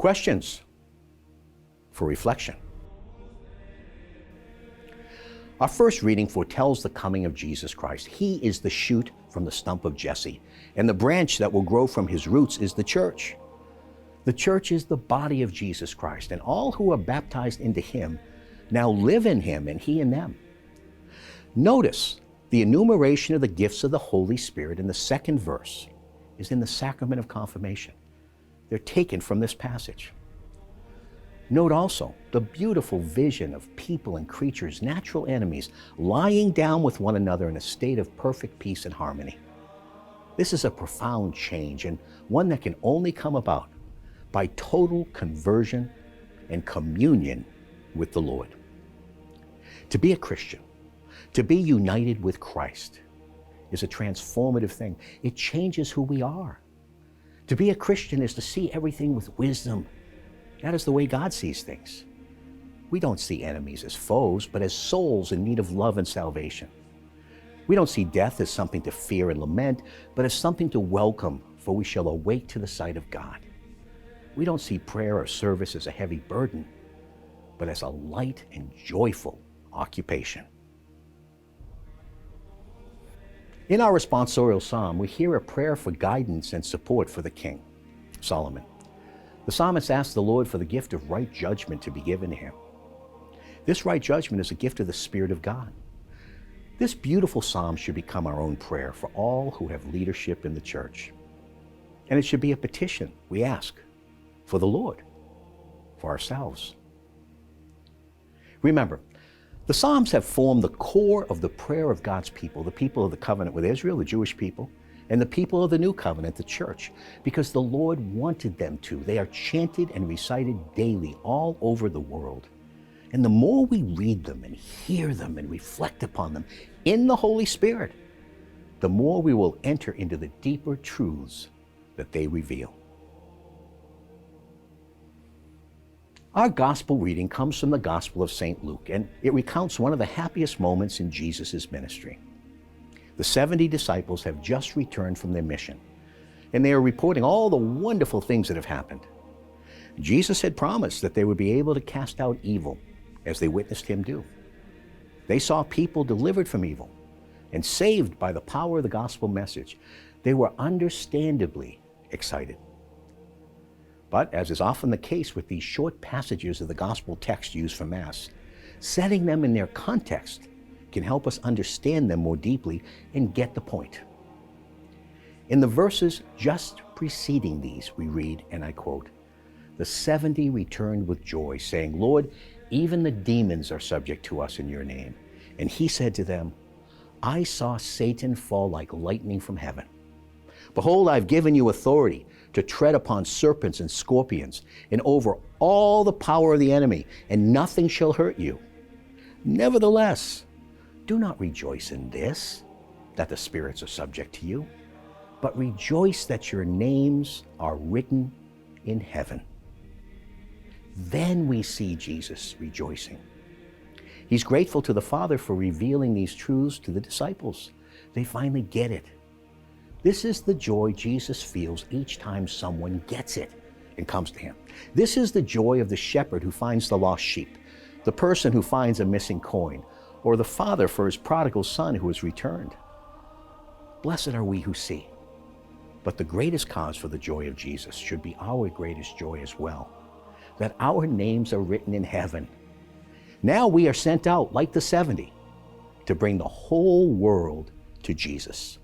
Questions for reflection. Our first reading foretells the coming of Jesus Christ. He is the shoot from the stump of Jesse, and the branch that will grow from his roots is the church. The church is the body of Jesus Christ, and all who are baptized into him now live in him and he in them. Notice the enumeration of the gifts of the Holy Spirit in the second verse is in the sacrament of confirmation. They're taken from this passage. Note also the beautiful vision of people and creatures, natural enemies, lying down with one another in a state of perfect peace and harmony. This is a profound change, and one that can only come about by total conversion and communion with the Lord. To be a Christian, to be united with Christ, is a transformative thing. It changes who we are. To be a Christian is to see everything with wisdom. That is the way God sees things. We don't see enemies as foes, but as souls in need of love and salvation. We don't see death as something to fear and lament, but as something to welcome, for we shall awake to the sight of God. We don't see prayer or service as a heavy burden, but as a light and joyful occupation. In our responsorial psalm, we hear a prayer for guidance and support for the king, Solomon. The psalmist asks the Lord for the gift of right judgment to be given to him. This right judgment is a gift of the Spirit of God. This beautiful psalm should become our own prayer for all who have leadership in the church. And it should be a petition we ask for the Lord, for ourselves. Remember, the Psalms have formed the core of the prayer of God's people, the people of the covenant with Israel, the Jewish people, and the people of the new covenant, the church, because the Lord wanted them to. They are chanted and recited daily all over the world. And the more we read them and hear them and reflect upon them in the Holy Spirit, the more we will enter into the deeper truths that they reveal. Our gospel reading comes from the Gospel of St. Luke, and it recounts one of the happiest moments in Jesus' ministry. The 70 disciples have just returned from their mission, and they are reporting all the wonderful things that have happened. Jesus had promised that they would be able to cast out evil, as they witnessed him do. They saw people delivered from evil and saved by the power of the gospel message. They were understandably excited. But, as is often the case with these short passages of the gospel text used for Mass, setting them in their context can help us understand them more deeply and get the point. In the verses just preceding these, we read, and I quote, "The 70 returned with joy, saying, 'Lord, even the demons are subject to us in your name.' And he said to them, 'I saw Satan fall like lightning from heaven. Behold, I've given you authority to tread upon serpents and scorpions, and over all the power of the enemy, and nothing shall hurt you. Nevertheless, do not rejoice in this, that the spirits are subject to you, but rejoice that your names are written in heaven.'" Then we see Jesus rejoicing. He's grateful to the Father for revealing these truths to the disciples. They finally get it. This is the joy Jesus feels each time someone gets it and comes to him. This is the joy of the shepherd who finds the lost sheep, the person who finds a missing coin, or the father for his prodigal son who has returned. Blessed are we who see. But the greatest cause for the joy of Jesus should be our greatest joy as well, that our names are written in heaven. Now we are sent out, like the 70, to bring the whole world to Jesus.